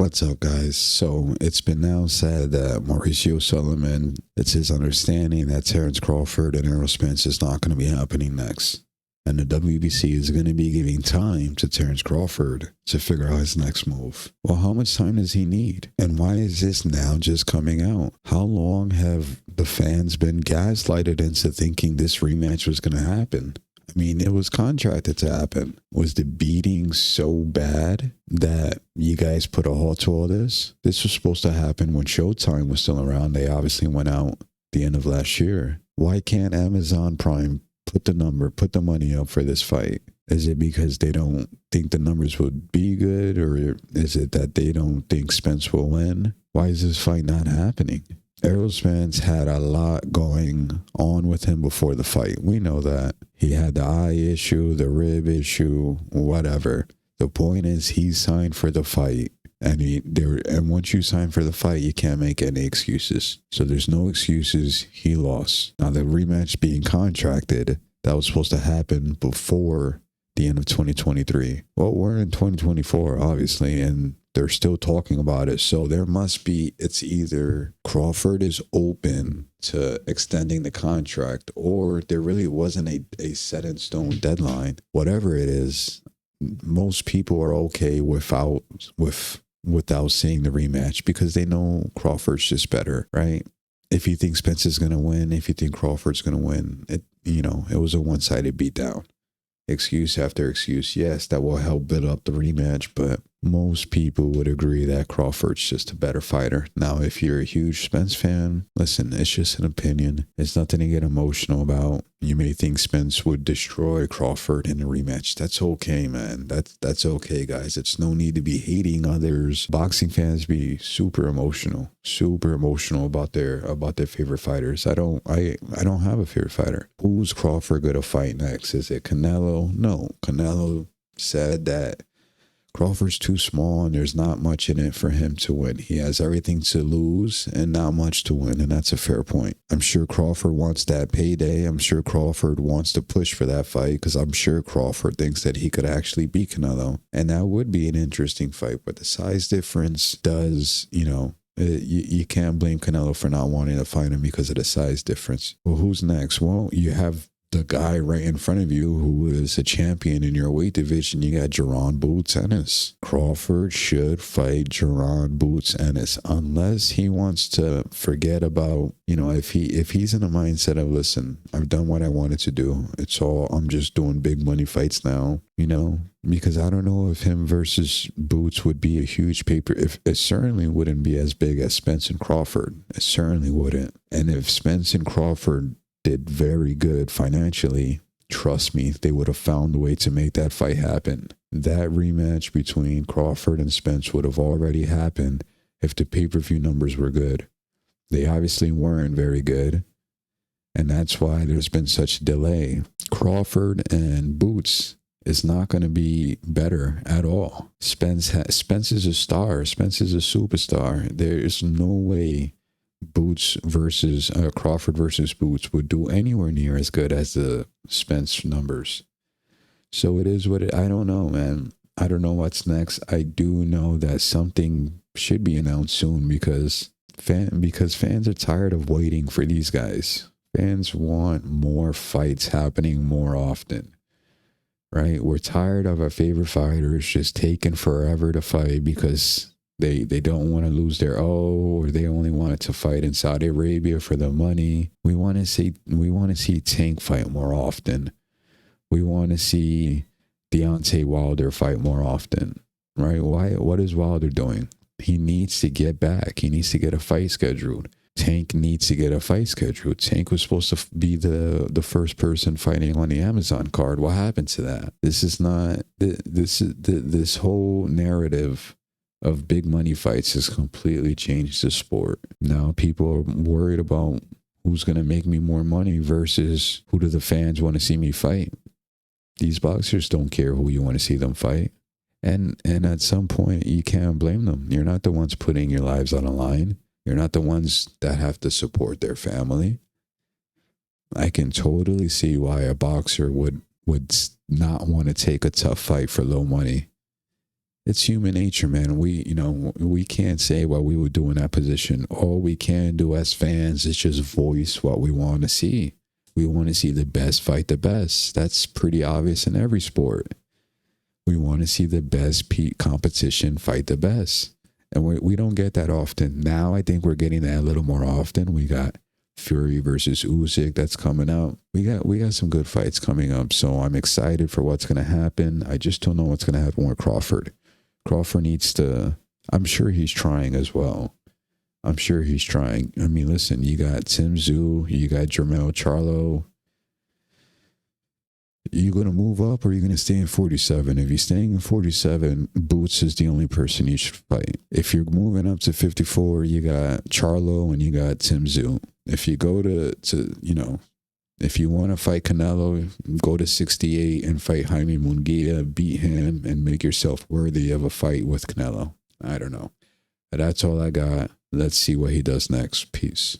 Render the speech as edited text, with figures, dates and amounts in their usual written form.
What's up, guys? So it's been now said that Mauricio Suliman, it's his understanding that Terrence Crawford and Errol Spence is not going to be happening next. And the WBC is going to be giving time to Terrence Crawford to figure out his next move. Well, how much time does he need? And why is this now just coming out? How long have the fans been gaslighted into thinking this rematch was going to happen? I mean, it was contracted to happen. Was the beating so bad that you guys put a halt to all this? This was supposed to happen when Showtime was still around. They obviously went out the end of last year. Why can't Amazon Prime put the money up for this fight? Is it because they don't think the numbers would be good, or is it that they don't think Spence will win? Why is this fight not happening? Errol Spence had a lot going on with him before the fight. We know that. He had the eye issue, the rib issue, whatever. The point is he signed for the fight. And once you sign for the fight, you can't make any excuses. So there's no excuses. He lost. Now, the rematch being contracted, that was supposed to happen before the end of 2023. Well, we're in 2024, obviously, and they're still talking about it. So there must be, it's either Crawford is open to extending the contract, or there really wasn't a set in stone deadline. Whatever it is, most people are okay without seeing the rematch because they know Crawford's just better, right? If you think Spence is going to win, if you think Crawford's going to win, it was a one-sided beatdown. Excuse after excuse. Yes, that will help build up the rematch, but most people would agree that Crawford's just a better fighter. Now, if you're a huge Spence fan, listen, it's just an opinion. It's nothing to get emotional about. You may think Spence would destroy Crawford in a rematch. That's okay, man. That's okay, guys. It's no need to be hating others. Boxing fans be super emotional about their favorite fighters. I don't have a favorite fighter. Who's Crawford gonna fight next? Is it Canelo? No. Canelo said that Crawford's too small and there's not much in it for him to win. He has everything to lose and not much to win, and that's a fair point. I'm sure Crawford wants that payday. I'm sure Crawford wants to push for that fight because I'm sure Crawford thinks that he could actually beat Canelo, and that would be an interesting fight. But the size difference does, you can't blame Canelo for not wanting to fight him because of the size difference. Well, who's next? Well, you have the guy right in front of you who is a champion in your weight division. You got Jaron Boots Ennis. Crawford should fight Jaron Boots Ennis unless he wants to forget about, if he's in the mindset of, listen, I've done what I wanted to do. I'm just doing big money fights now, because I don't know if him versus Boots would be a huge paper. If it certainly wouldn't be as big as Spence and Crawford. It certainly wouldn't. And if Spence and Crawford did very good financially, trust me, they would have found a way to make that fight happen. That rematch between Crawford and Spence would have already happened if the pay-per-view numbers were good. They obviously weren't very good, and that's why there's been such a delay. Crawford and Boots is not going to be better at all. Spence is a star. Spence is a superstar. There is no way Crawford versus Boots would do anywhere near as good as the Spence numbers. So it is what I don't know, man. I don't know what's next. I do know that something should be announced soon because fans are tired of waiting for these guys. Fans want more fights happening more often, right? We're tired of our favorite fighters just taking forever to fight because they don't want to lose their or they only wanted to fight in Saudi Arabia for the money. We want to see Tank fight more often. We want to see Deontay Wilder fight more often, right? What is Wilder doing? He needs to get back. He needs to get a fight scheduled. Tank needs to get a fight scheduled. Tank was supposed to be the first person fighting on the Amazon card. What happened to that? This whole narrative of big money fights has completely changed the sport. Now people are worried about who's going to make me more money versus who do the fans want to see me fight. These boxers don't care who you want to see them fight. And at some point, you can't blame them. You're not the ones putting your lives on the line. You're not the ones that have to support their family. I can totally see why a boxer would not want to take a tough fight for low money. It's human nature, man. We can't say what we would do in that position. All we can do as fans is just voice what we want to see. We want to see the best fight the best. That's pretty obvious in every sport. We want to see the best competition fight the best. And we don't get that often. Now I think we're getting that a little more often. We got Fury versus Usyk that's coming out. We got some good fights coming up. So I'm excited for what's going to happen. I just don't know what's going to happen with Crawford. Crawford needs to, I'm sure he's trying as well. I'm sure he's trying. I mean, listen, you got Tim Tszyu, you got Jermell Charlo. You going to move up or are you going to stay in 47? If you're staying in 47, Boots is the only person you should fight. If you're moving up to 54, you got Charlo and you got Tim Tszyu. If you go to if you want to fight Canelo, go to 68 and fight Jaime Munguia, beat him, and make yourself worthy of a fight with Canelo. I don't know. But that's all I got. Let's see what he does next. Peace.